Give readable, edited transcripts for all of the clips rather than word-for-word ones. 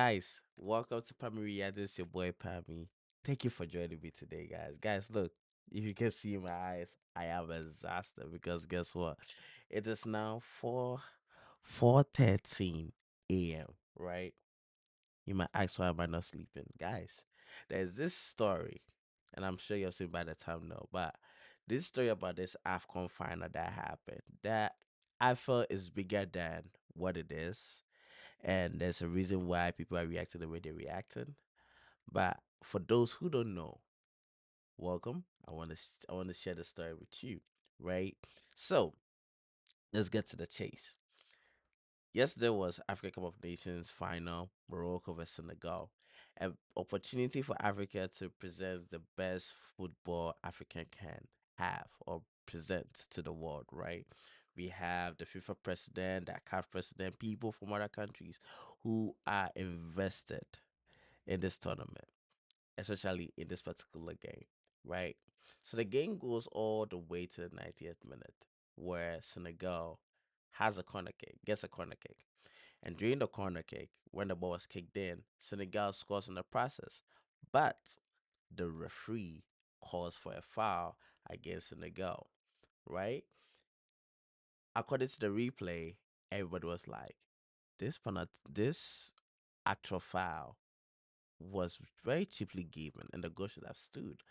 Guys, welcome to Pamiria. This is your boy Pammy. Thank you for joining me today, guys. Guys, look, if you can see my eyes, I am exhausted because guess what? It is now 4:13 a.m., right? You might ask why am I not sleeping. Guys, there's this story, and I'm sure you've seen by the time now, but this story about this AFCON final that happened that I feel is bigger than what it is, and there's a reason why people are reacting the way they're reacting. But for those who don't know, welcome. I want to share the story with you, right? So let's get to the chase. Yesterday was Africa Cup of Nations final, Morocco versus Senegal. An opportunity for Africa to present the best football Africa can have or present to the world, right? We have the FIFA president, the CAF president, people from other countries who are invested in this tournament, especially in this particular game, right? So the game goes all the way to the 90th minute, where Senegal has a corner kick, gets a corner kick. And during the corner kick, when the ball was kicked in, Senegal scores in the process. But the referee calls for a foul against Senegal, right? According to the replay, everybody was like, this actual foul was very cheaply given and the goal should have stood.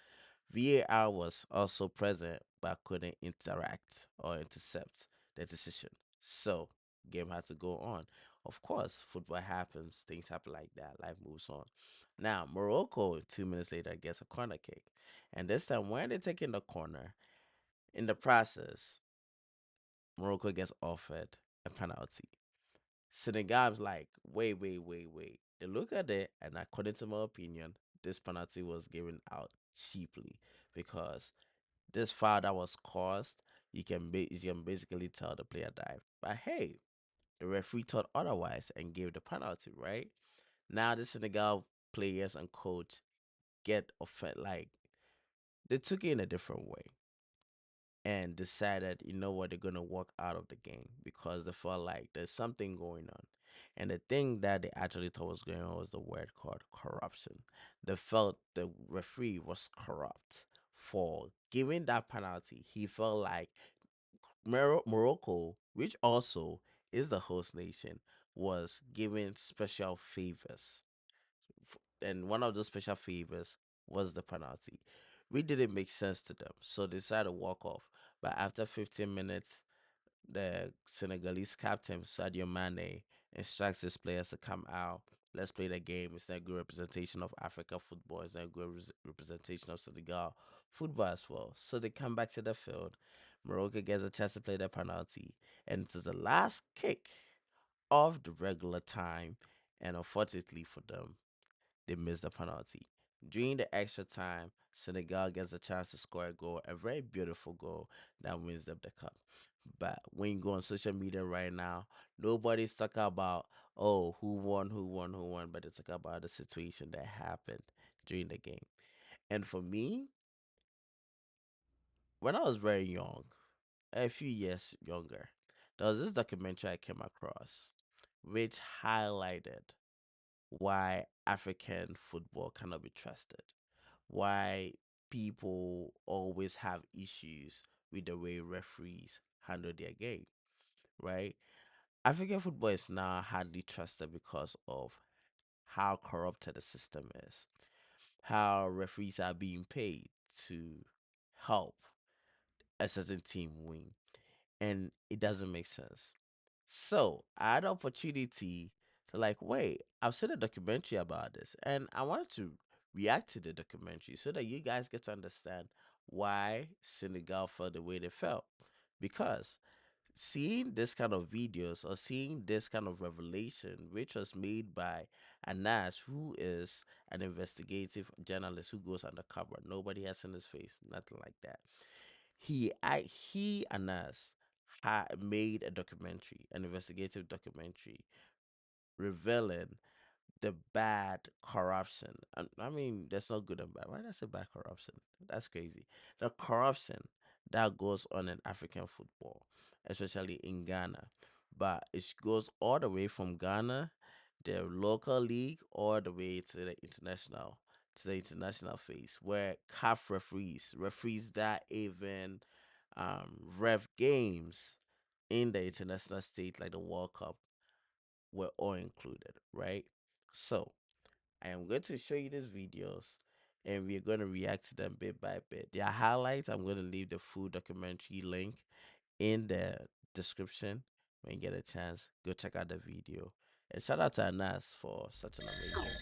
VAR was also present but couldn't interact or intercept the decision. So game had to go on. Of course, football happens, things happen like that, life moves on. Now Morocco 2 minutes later gets a corner kick. And this time when they're taking the corner, in the process, Morocco gets offered a penalty. Senegal's like, wait, wait, wait, wait. They look at it, and according to my opinion, this penalty was given out cheaply because this foul that was caused, you can basically tell the player died. But hey, the referee thought otherwise and gave the penalty, right? Now the Senegal players and coach get offended, like they took it in a different way and decided, you know what, they're gonna walk out of the game because they felt like there's something going on. And the thing that they actually thought was going on was the word called corruption. They felt the referee was corrupt for giving that penalty. He felt like Morocco, which also is the host nation, was given special favors. And one of those special favors was the penalty. We didn't make sense to them, so they decided to walk off. But after 15 minutes, the Senegalese captain Sadio Mane instructs his players to come out. Let's play the game. It's not a good representation of Africa football. It's not a good representation of Senegal football as well. So they come back to the field. Morocco gets a chance to play the penalty, and it is the last kick of the regular time. And unfortunately for them, they missed the penalty. During the extra time, Senegal gets a chance to score a goal, a very beautiful goal that wins them the cup. But when you go on social media right now, nobody's talking about, oh, who won, but they talk about the situation that happened during the game. And for me, when I was very young, a few years younger, there was this documentary I came across which highlighted why African football cannot be trusted, why people always have issues with the way referees handle their game, right? African football is now hardly trusted because of how corrupted the system is, how referees are being paid to help a certain team win, and it doesn't make sense. So I had the opportunity to like, wait, I've seen a documentary about this, and I wanted to react to the documentary so that you guys get to understand why Senegal felt the way they felt. Because seeing this kind of videos or seeing this kind of revelation, which was made by Anas, who is an investigative journalist who goes undercover, nobody has seen his face, nothing like that. He Anas made a documentary, an investigative documentary, revealing the bad corruption. And I mean, there's no good and bad. Why did I say bad corruption? That's crazy. The corruption that goes on in African football, especially in Ghana. But it goes all the way from Ghana the local league all the way to the international phase, where CAF referees that even ref games in the international state like the World Cup were all included, right? So I am going to show you these videos and we're going to react to them bit by bit. Their highlights, I'm going to leave the full documentary link in the description. When you get a chance, go check out the video. And shout out to Anas for such an amazing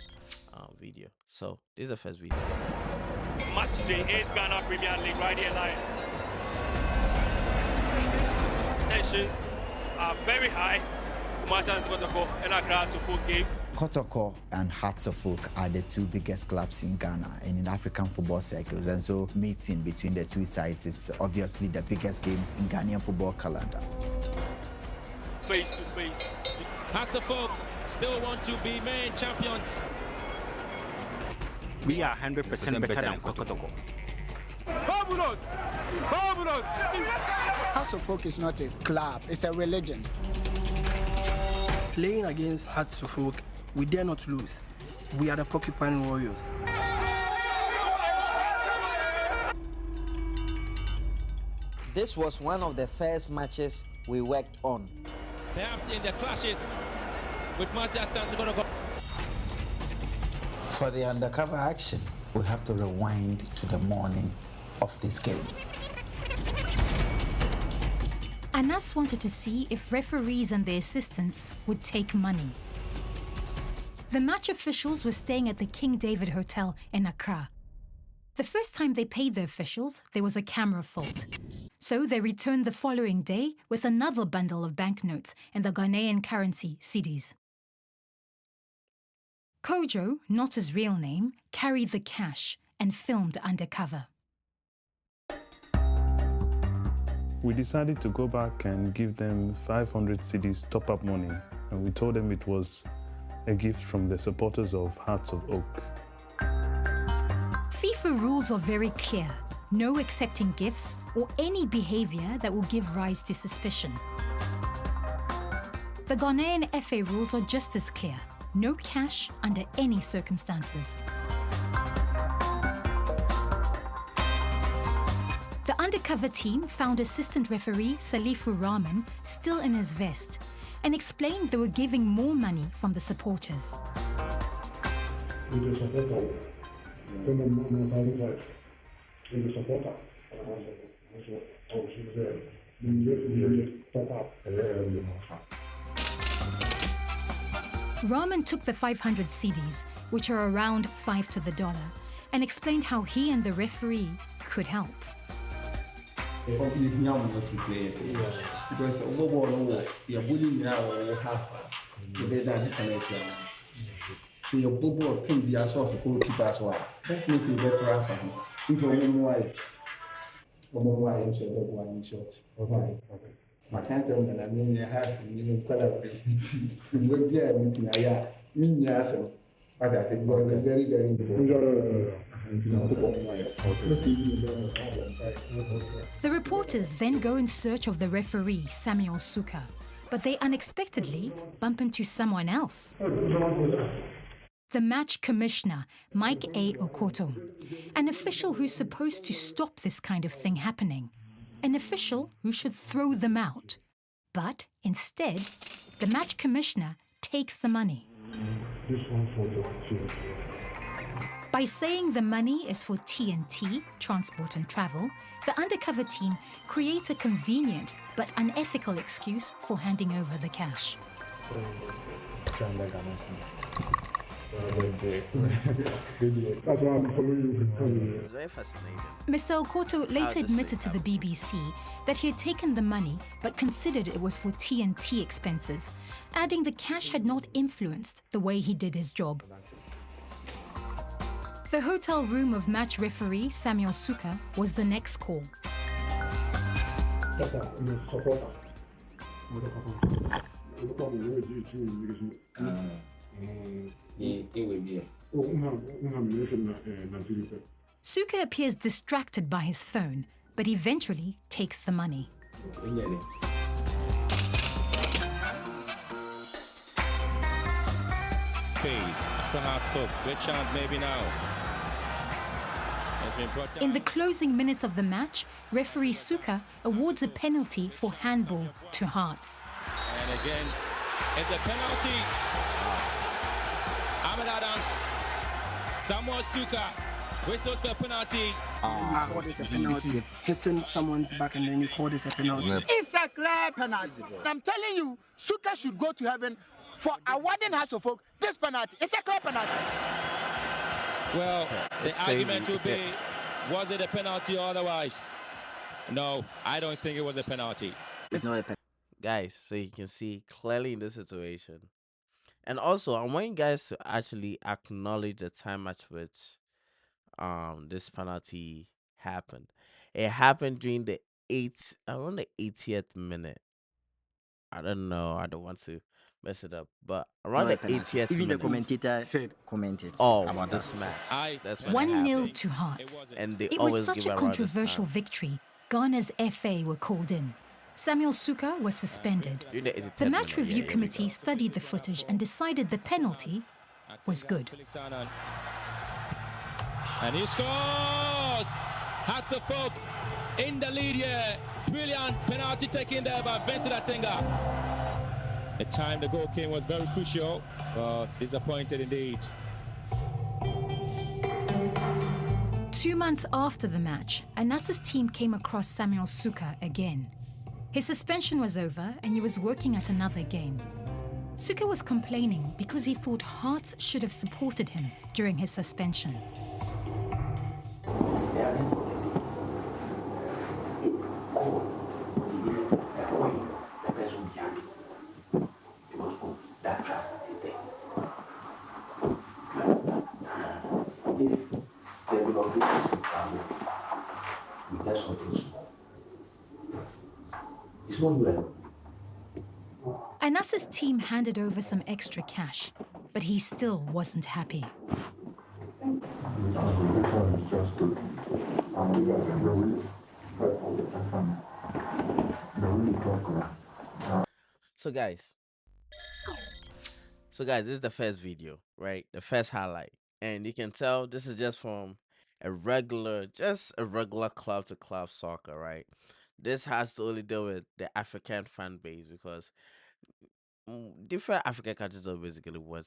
video. So this is the first video. Match day 8 Ghana Premier League right here live. Tensions are very high. Kumasi and Kotoko and Accra to full game. Kotoko and Hearts of Oak are the two biggest clubs in Ghana and in African football circles, and so meeting between the two sides is obviously the biggest game in Ghanaian football calendar. Face to face. Hearts of Oak still want to be main champions. We are 100% better than Kotoko. House of Folk is not a club, it's a religion. Playing against Hearts of Folk, we dare not lose. We are the Porcupine Warriors. This was one of the first matches we worked on. Perhaps in the clashes with Master Santiago. For the undercover action, we have to rewind to the morning of this game. Anas wanted to see if referees and their assistants would take money. The match officials were staying at the King David Hotel in Accra. The first time they paid the officials, there was a camera fault. So they returned the following day with another bundle of banknotes in the Ghanaian currency, cedis. Kojo, not his real name, carried the cash and filmed undercover. We decided to go back and give them 500 cedis top-up money, and we told them it was a gift from the supporters of Hearts of Oak. FIFA rules are very clear. No accepting gifts or any behavior that will give rise to suspicion. The Ghanaian FA rules are just as clear. No cash under any circumstances. The undercover team found assistant referee Salifu Rahman still in his vest and explained they were giving more money from the supporters. Rahman took the 500 cedis, which are around 5 to the dollar, and explained how he and the referee could help. The reporters then go in search of the referee, Samuel Suka, but they unexpectedly bump into someone else. The match commissioner, Mike A. Okoto, an official who's supposed to stop this kind of thing happening, an official who should throw them out. But instead, the match commissioner takes the money. By saying the money is for T&T, transport and travel, the undercover team creates a convenient but unethical excuse for handing over the cash. It's very fascinating. Mr. Okoto later admitted to the BBC that he had taken the money but considered it was for T&T expenses, adding the cash had not influenced the way he did his job. The hotel room of match referee Samuel Suka was the next call. Suka appears distracted by his phone, but eventually takes the money. paid. After Hartsburg, good chance maybe now. Has been brought down. In the closing minutes of the match, referee Suka awards a penalty for handball to Hearts. And again, it's a penalty. Ahmed Adams, Samuel Suka, whistles for a penalty. You call this a penalty. Hitting someone's back and then you call this a penalty. It's a clear penalty. I'm telling you, Suka should go to heaven for awarding House of Folk this penalty. It's a clear penalty. Well, It's the crazy. argument would be, was it a penalty or otherwise? No, I don't think it was a penalty. It's not a penalty. Guys, so you can see clearly in this situation. And also, I want you guys to actually acknowledge the time at which this penalty happened. It happened during the around the 80th minute. I don't know. I don't want to mess it up, but around Not a the penalty. 80th Even the minute commentator Said. commented of about this that. match. That's when it 1-0 happened. to Hearts. And they It always was such give a around this controversial time. victory. Ghana's FA were called in. Samuel Suka was suspended. During the 83rd The match minute, review yeah, here we committee go. studied the footage and decided the penalty was good. And he scores! Hats of Folk in the lead here. Brilliant penalty taken there by Vincent Atenga. The time the goal came was very crucial, but disappointed indeed. 2 months after the match, Anas's team came across Samuel Suka again. His suspension was over and he was working at another game. Suka was complaining because he thought Hearts should have supported him during his suspension. Anas's team handed over some extra cash, but he still wasn't happy. So guys, this is the first video, right? The first highlight. And you can tell this is just from just a regular club to club soccer, right? This has to only deal with the African fan base because different African countries don't basically watch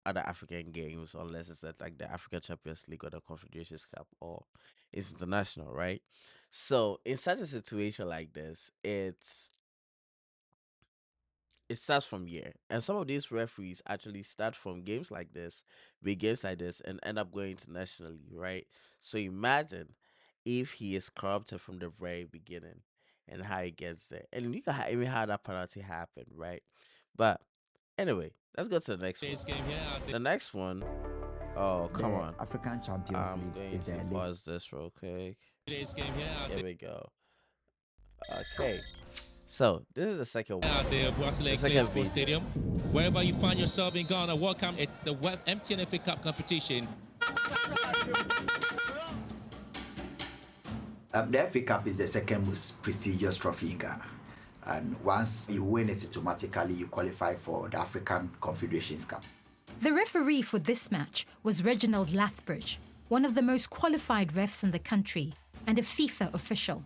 other African games unless it's at like the African Champions League or the Confederations Cup or it's international, right? So in such a situation like this, it starts from here. And some of these referees actually start from games like this, big games like this, and end up going internationally, right? So imagine if he is corrupted from the very beginning and how he gets there. And you can even how that penalty happened, right? But anyway, let's go to the next one. The next one, oh, come on. African Champions I'm League going is the to league. pause this real quick. Here we go. Okay. So, this is the second one. At the Brasileiro second Sports Stadium. Wherever you find yourself in Ghana, welcome. It's the MTN FA Cup competition. The FA Cup is the second most prestigious trophy in Ghana. And once you win it, automatically you qualify for the African Confederations Cup. The referee for this match was Reginald Lathbridge, one of the most qualified refs in the country and a FIFA official.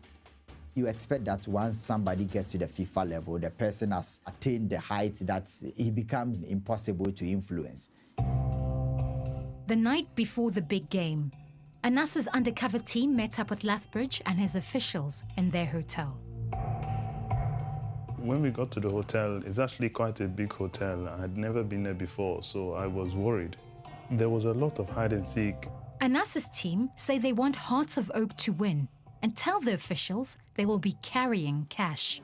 You expect that once somebody gets to the FIFA level, the person has attained the height that it becomes impossible to influence. The night before the big game, Anas's undercover team met up with Lathbridge and his officials in their hotel. When we got to the hotel, it's actually quite a big hotel. I had never been there before, so I was worried. There was a lot of hide and seek. Anas's team say they want Hearts of Oak to win and tell the officials they will be carrying cash.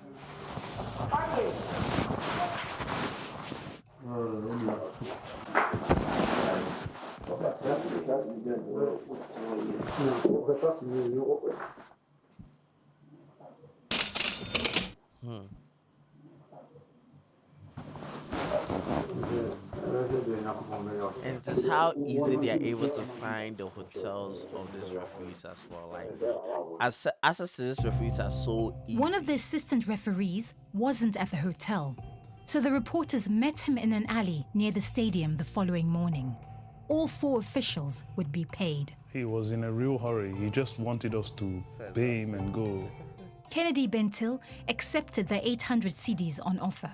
And it's just how easy they are able to find the hotels of these referees as well. Like, access to these referees are so easy. One of the assistant referees wasn't at the hotel, So the reporters met him in an alley near the stadium the following morning. All 4 officials would be paid. He was in a real hurry. He just wanted us to pay him and go. Kennedy Bentil accepted the 800 cedis on offer.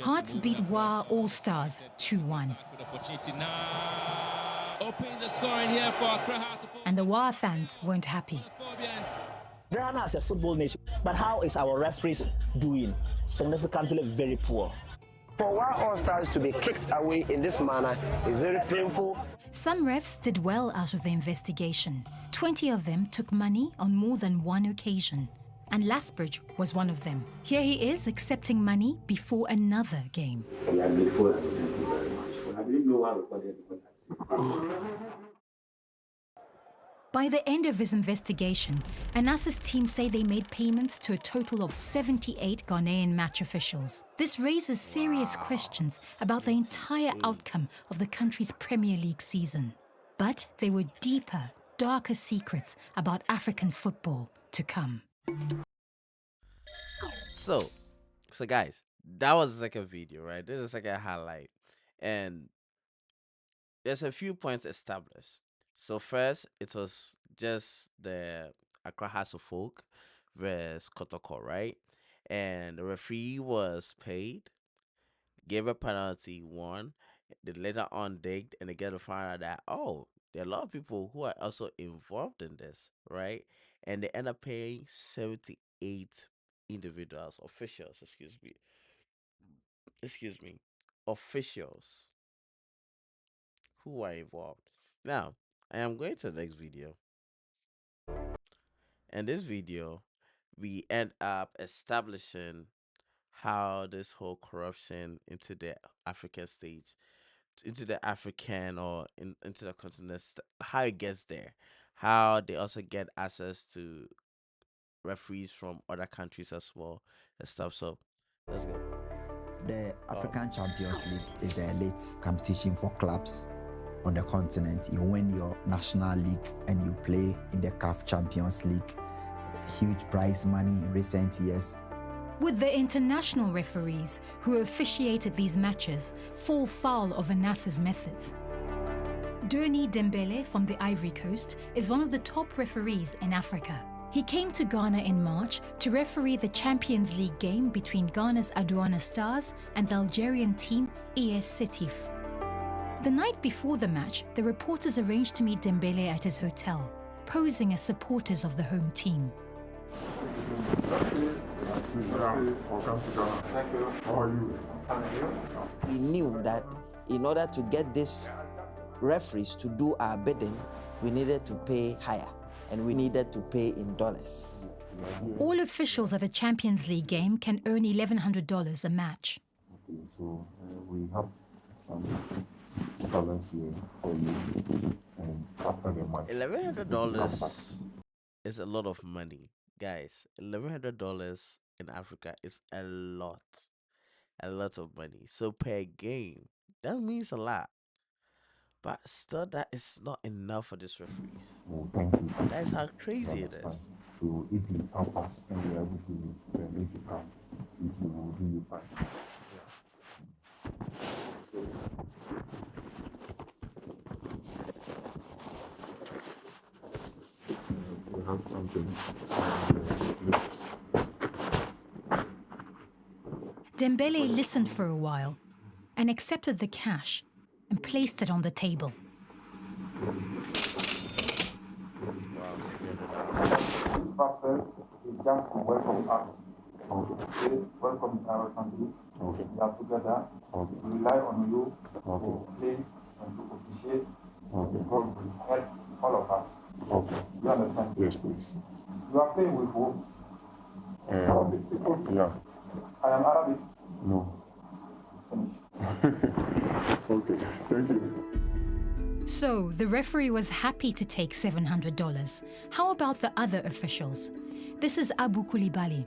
Hearts beat Wa All-Stars 2-1. And the Wa fans weren't happy. Ghana is a football nation, but how is our referees doing? Significantly very poor. For Wa All-Stars to be kicked away in this manner is very painful. Some refs did well out of the investigation. 20 of them took money on more than one occasion. And Lathbridge was one of them. Here he is accepting money before another game. By the end of his investigation, Anas's team say they made payments to a total of 78 Ghanaian match officials. This raises serious questions about the entire outcome of the country's Premier League season. But there were deeper, darker secrets about African football to come. So guys, that was the second video, right? This is the second highlight. And there's a few points established. So first, it was just the Accra House of Folk versus Kotoko, right? And the referee was paid, gave a penalty, won. They later on digged and they get to find out that, oh, there are a lot of people who are also involved in this, right? And they end up paying 78 individuals, officials, officials who are involved. Now, I am going to the next video. In this video, we end up establishing how this whole corruption into the African stage, into the African or into the continent, how it gets there, how they also get access to referees from other countries as well and stuff. So let's go. The African Champions League is the elite competition for clubs on the continent. You win your national league and you play in the CAF Champions League. Huge prize money in recent years. Would the international referees who officiated these matches fall foul of Anas's methods? Doni Dembele from the Ivory Coast is one of the top referees in Africa. He came to Ghana in March to referee the Champions League game between Ghana's Aduana Stars and the Algerian team ES Sétif. The night before the match, the reporters arranged to meet Dembele at his hotel, posing as supporters of the home team. We knew that in order to get these referees to do our bidding, we needed to pay higher, and we needed to pay in dollars. All officials at a Champions League game can earn $1,100 a match. Okay, so we have some balance here for you, and after the match, $1,100 is a lot of money, guys. $1,100 in Africa is a lot of money. So per game, that means a lot. But still, that is not enough for these referees. Oh, thank you. That is how crazy it is. So if you help us and we are able to raise the camp, it will do you fine. We have something. Dembele listened for a while and accepted the cash and placed it on the table. This parcel is just to welcome us. Okay. Welcome to our country. Okay. We are together. Okay. We rely on you to play and to officiate. Okay. God will help all of us. Okay. You understand? Yes, please. You are playing with whom? Arabic people? Yeah. I am Arabic. No. Finish. Okay, thank you. So, the referee was happy to take $700. How about the other officials? This is Abu Koulibaly.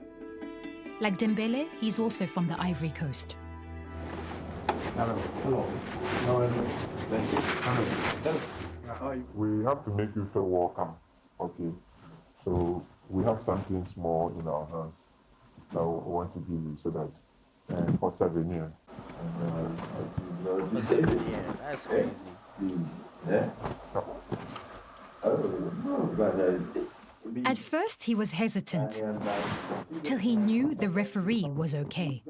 Like Dembele, he's also from the Ivory Coast. We have to make you feel welcome, okay? So we have something small in our hands that we want to give you so that for souvenir. For souvenir, that's crazy. At first, he was hesitant, till he knew the referee was okay.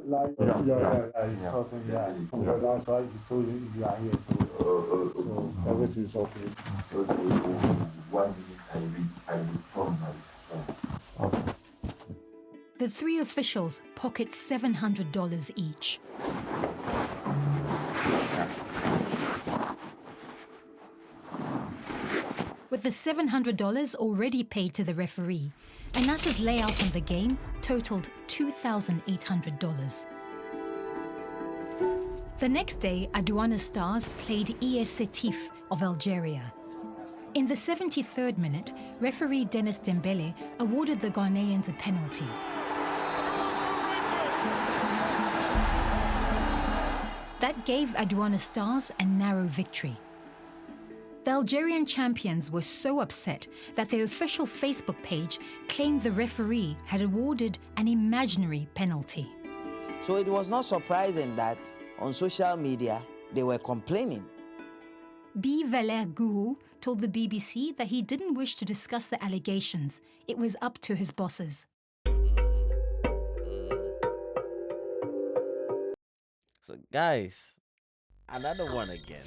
The three officials pocket $700 each. With the $700 already paid to the referee, Anas's layout on the game totaled $2,800. The next day, Aduana Stars played ES Setif of Algeria. In the 73rd minute, referee Dennis Dembele awarded the Ghanaians a penalty. That gave Aduana Stars a narrow victory. The Algerian champions were so upset that their official Facebook page claimed the referee had awarded an imaginary penalty. So it was not surprising that on social media they were complaining. B. Valère Gourou told the BBC that he didn't wish to discuss the allegations. It was up to his bosses. So, guys, another one again.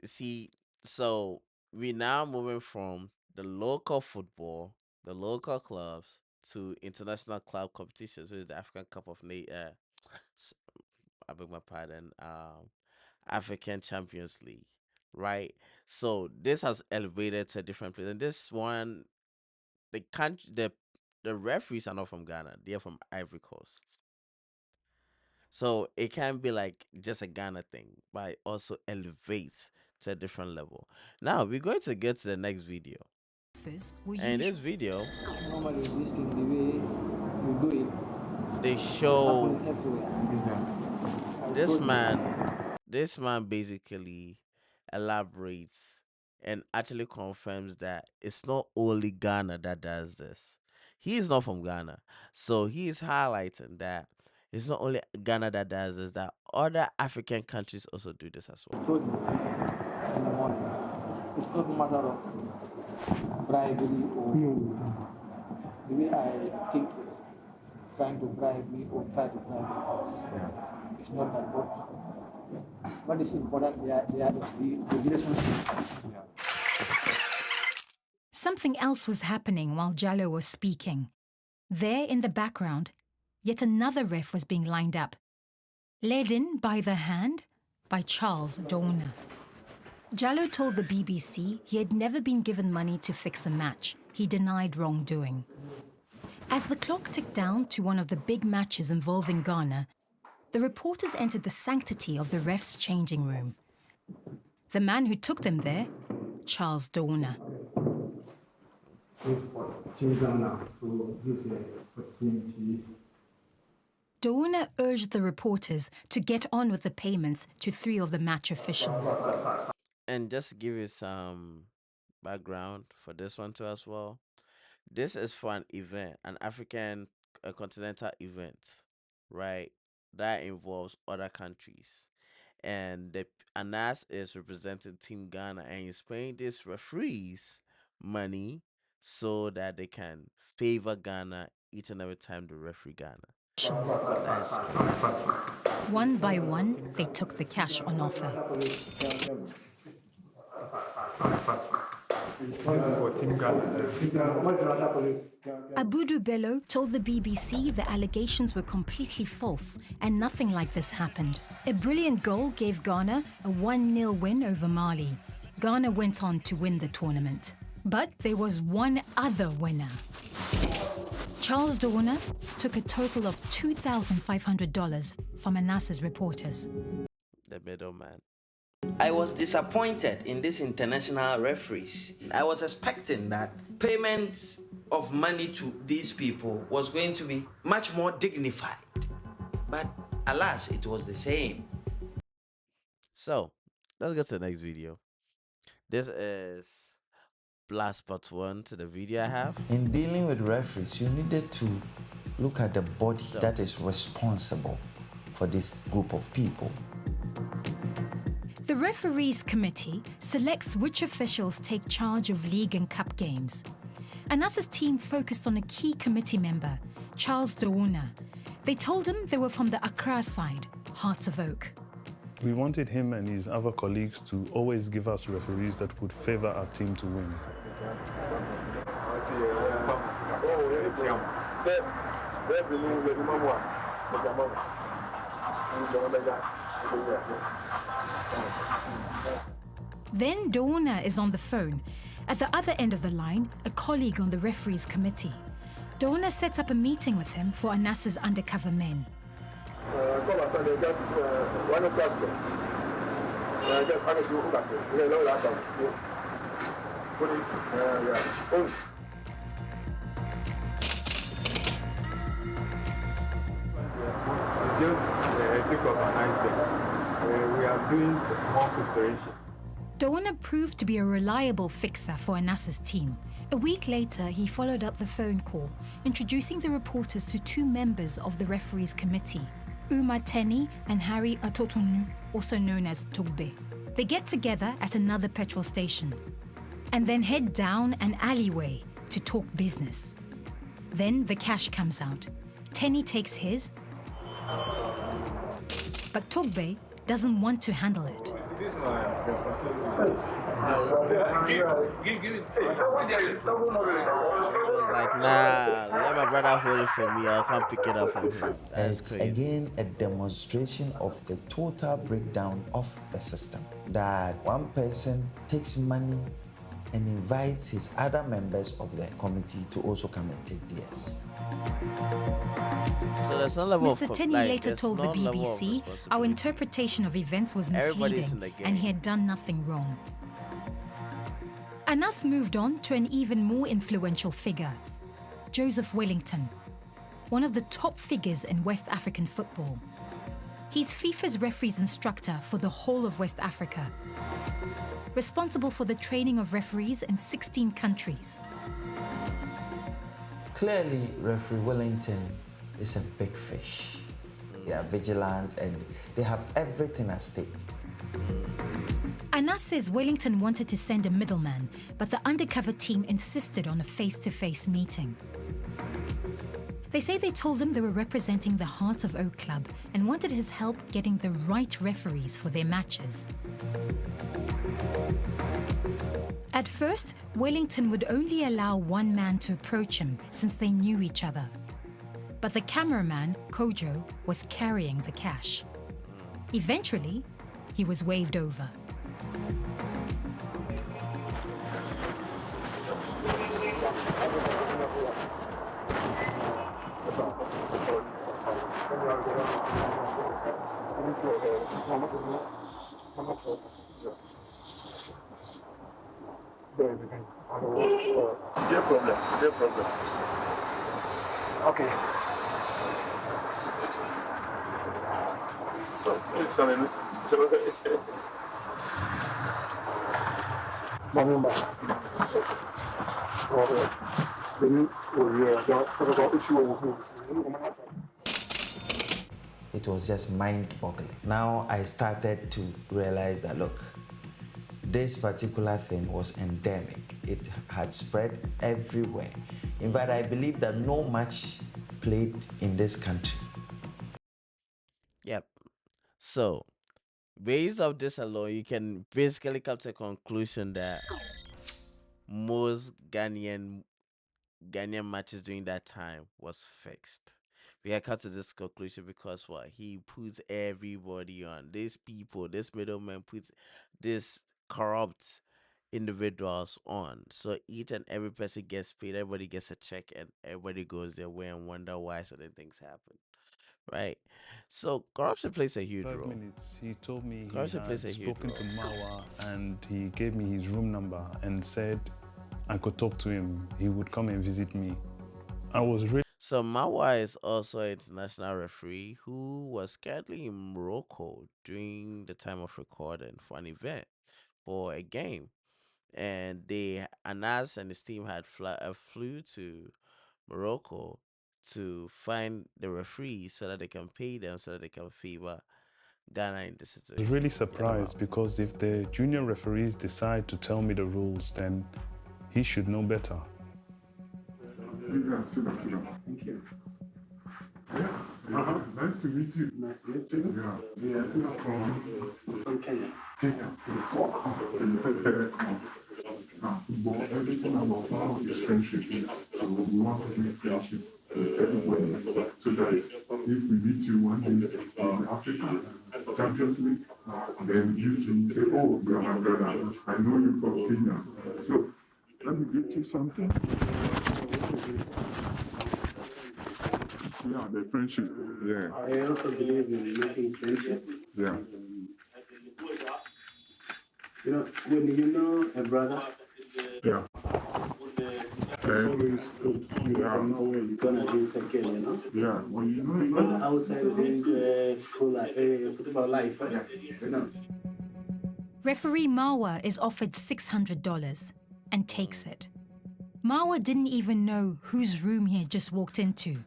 You see, so we're now moving from the local football, the local clubs, to international club competitions, which is the African Cup of I beg my pardon, African Champions League, right? So this has elevated to a different place, and this one, the country, the referees are not from Ghana; they are from Ivory Coast. So it can be like just a Ghana thing, but it also elevates to a different level. Now we're going to get to the next video. And this video, they show this man basically elaborates and actually confirms that it's not only Ghana that does this. He is not from Ghana, so he is highlighting that it's not only Ghana that does this, that other African countries also do this as well. It's not a matter of bribery or the way I think it, trying to bribe me or try to bribe me. It's not that, but what is important there is the relationship. Something else was happening while Jallo was speaking. There in the background, yet another ref was being lined up, led in by the hand by Charles Douna. Jallo told the BBC he had never been given money to fix a match. He denied wrongdoing. As the clock ticked down to one of the big matches involving Ghana, the reporters entered the sanctity of the ref's changing room. The man who took them there, Charles Douna. Douna urged the reporters to get on with the payments to three of the match officials. And just to give you some background for this one too as well. This is for an event, an African continental event, right? That involves other countries. And Anas is representing Team Ghana and he's paying these referees money so that they can favor Ghana each and every time they referee Ghana. That's one by one, they took the cash on offer. Abudu Bello told the BBC the allegations were completely false and nothing like this happened. A brilliant goal gave Ghana a 1-0 win over Mali. Ghana went on to win the tournament. But there was one other winner. Charles Douna took a total of $2,500 from Anas's reporters. The middleman. I was disappointed in these international referees. I was expecting that payments of money to these people was going to be much more dignified. But alas, it was the same. So let's get to the next video. This is plus part one to the video I have. In dealing with referees, you needed to look at the body So- that is responsible for this group of people. The referees committee selects which officials take charge of league and cup games. Anas's team focused on a key committee member, Charles Doona. They told him they were from the Accra side, Hearts of Oak. We wanted him and his other colleagues to always give us referees that would favor our team to win. Then Doona is on the phone. At the other end of the line, a colleague on the referees committee. Doona sets up a meeting with him for Anas's undercover men. We are doing more preparation. Doona proved to be a reliable fixer for Anas's team. A week later, he followed up the phone call, introducing the reporters to two members of the referees committee, Uma Teni and Harry Atotonu, also known as Togbe. They get together at another petrol station and then head down an alleyway to talk business. Then the cash comes out. Teni takes his, but Togbe doesn't want to handle it. Like, nah, let my brother hold it for me. I'll come pick it up from him. That's It's crazy. again a demonstration of the total breakdown of the system. That one person takes money and invites his other members of the committee to also come and take theirs. So there's no level Mr. of Tenney like, later there's told the no level of BBC our responsibility. interpretation of events was Everybody's misleading in the game. and he had done nothing wrong. Anas moved on to an even more influential figure, Joseph Wellington, one of the top figures in West African football. He's FIFA's referees instructor for the whole of West Africa, responsible for the training of referees in 16 countries. Clearly, referee Wellington is a big fish. They are vigilant and they have everything at stake. Anas says Wellington wanted to send a middleman, but the undercover team insisted on a face-to-face meeting. They say they told him they were representing the Hearts of Oak Club and wanted his help getting the right referees for their matches. At first, Wellington would only allow one man to approach him since they knew each other. But the cameraman, Kojo, was carrying the cash. Eventually, he was waved over. No problem. Okay. It was just mind-boggling. Now I started to realize that, look, this particular thing was endemic. It had spread everywhere. In fact, I believe that no match played in this country. Yep. So, based off this alone, you can basically come to a conclusion that most Ghanaian matches during that time was fixed. We had come to this conclusion because what he puts everybody on. These people, this middleman puts this corrupt individuals on. So each and every person gets paid, everybody gets a check, and everybody goes their way and wonder why certain things happen. right? So corruption plays a huge 5 role. minutes, he told me he Corruption plays had a huge spoken role. to Mawa and he gave me his room number and said I could talk to him. He would come and visit me. I was really. So Mawa is also an international referee who was currently in Morocco during the time of recording for an event for a game, and Anas and his team had flew to Morocco to find the referees so that they can pay them so that they can favor Ghana in this I was situation. really surprised because if the junior referees decide to tell me the rules, then he should know better. Yeah, sit down, sit down. Thank you. Yeah, nice to meet you. Nice to meet you. Yeah, yeah, from Kenya. Kenya, yes. Now, football, everything about football is friendship. So we want to make friendship with everybody. So that if we meet you one day in Africa, Champions League, then you two say, oh, you are my brother. I know you from Kenya. So let me get you something. Yeah, the friendship. Yeah. I also believe in making friendship. Yeah. You know, when you know a brother, yeah. Always good. You don't know where you're gonna be again, you know? Yeah. When you know, but outside this school life, football life, yeah. You know. Referee Marwa is offered $600 and takes it. Marwa didn't even know whose room he had just walked into.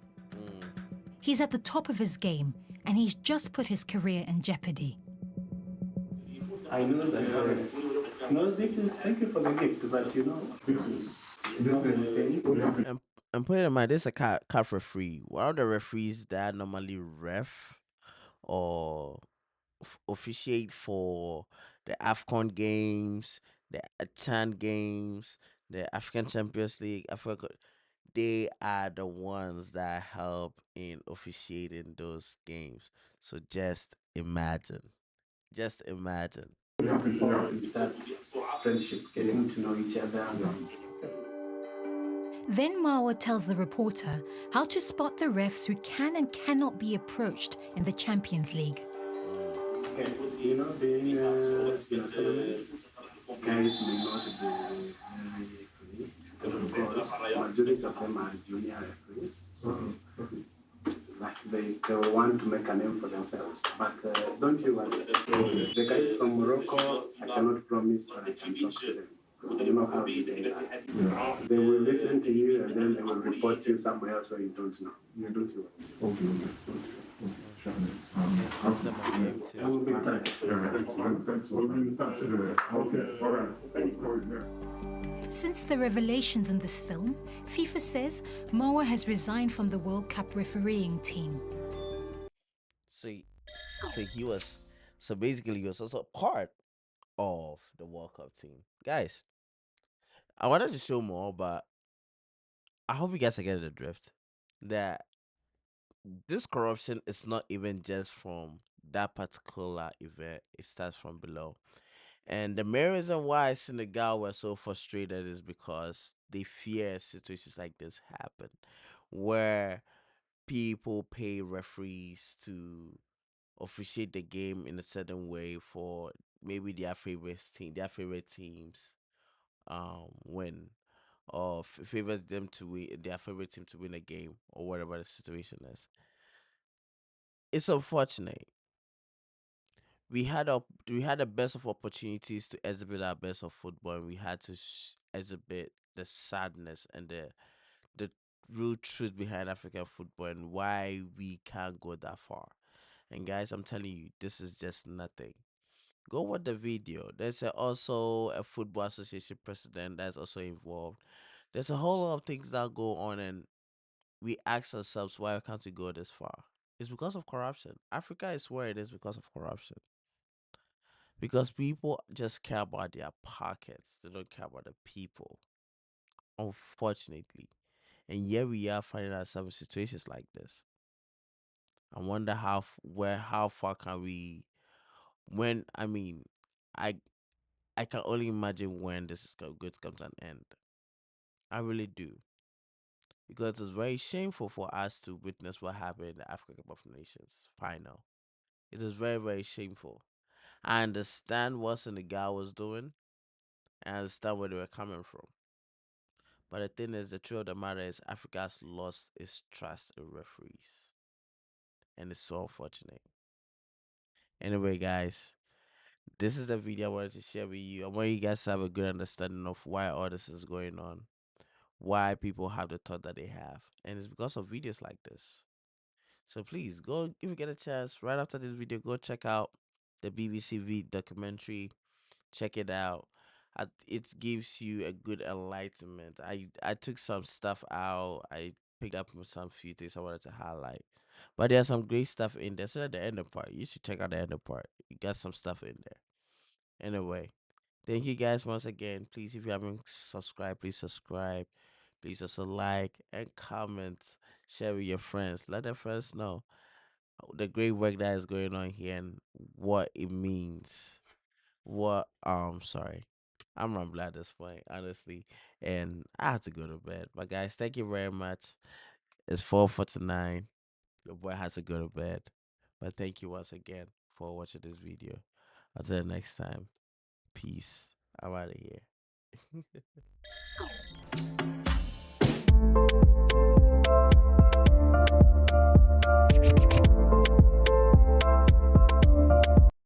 He's at the top of his game and he's just put his career in jeopardy. I know that no, this is thank you for the gift, but you know, this is And put it in mind, this is a calf referee. One of the referees that normally ref or officiate for the AFCON games, the Chan games, the African Champions League, Africa. They are the ones that help in officiating those games. So just imagine. Just imagine. it's that friendship, getting to know each other. Then Marwa tells the reporter how to spot the refs who can and cannot be approached in the Champions League. Okay, you know, being tournament, guys may not be because majority of them are junior referees. So like they want to make a name for themselves. But don't you worry. The guys from Morocco, I cannot promise that I can talk to them. Because you know how they are. They will listen to you and then they will report you somewhere else where you don't know. You don't worry. I will be in touch. Thanks. We'll be in touch. Okay, all right. Thanks for it. Since the revelations in this film, FIFA says Marwa has resigned from the World Cup refereeing team. So basically he was also part of the World Cup team. Guys, I wanted to show more, but I hope you guys are getting the drift. That this corruption is not even just from that particular event, it starts from below. And the main reason why Senegal were so frustrated is because they fear situations like this happen, where people pay referees to officiate the game in a certain way for maybe their favorite teams win, or favors them to win their favorite team to win a game or whatever the situation is. It's unfortunate. We had the best of opportunities to exhibit our best of football, and we had to exhibit the sadness and the real truth behind African football and why we can't go that far. And guys, I'm telling you, this is just nothing. Go watch the video. There's also a football association president that's also involved. There's a whole lot of things that go on, and we ask ourselves, why can't we go this far? It's because of corruption. Africa is where it is because of corruption. Because people just care about their pockets. They don't care about the people. Unfortunately. And here we are finding ourselves in situations like this. I wonder how far can we when I mean I I can only imagine when this is going to come to an end. I really do. because it's very shameful for us to witness what happened in the African Cup of Nations final. It is very, very shameful. I understand what Senegal was doing. I understand where they were coming from. But the thing is, the truth of the matter is, Africa has lost its trust in referees. And it's so unfortunate. Anyway, guys, this is the video I wanted to share with you. I want you guys to have a good understanding of why all this is going on, why people have the thought that they have. And it's because of videos like this. So please go, if you get a chance, right after this video, go check out the BBC documentary. Check it out. It gives you a good enlightenment. I took some stuff out. I picked up some few things I wanted to highlight. But there's some great stuff in there. So at the end of part, you should check out the end of part. You got some stuff in there. Anyway, thank you guys once again. Please, if you haven't subscribed, please subscribe. Please also like and comment. Share with your friends. Let their friends know the great work that is going on here and what it means. Sorry. I'm rambling at this point, honestly. And I have to go to bed. But guys, thank you very much. It's 4:49. Your boy has to go to bed. But thank you once again for watching this video. Until the next time. Peace. I'm out of here.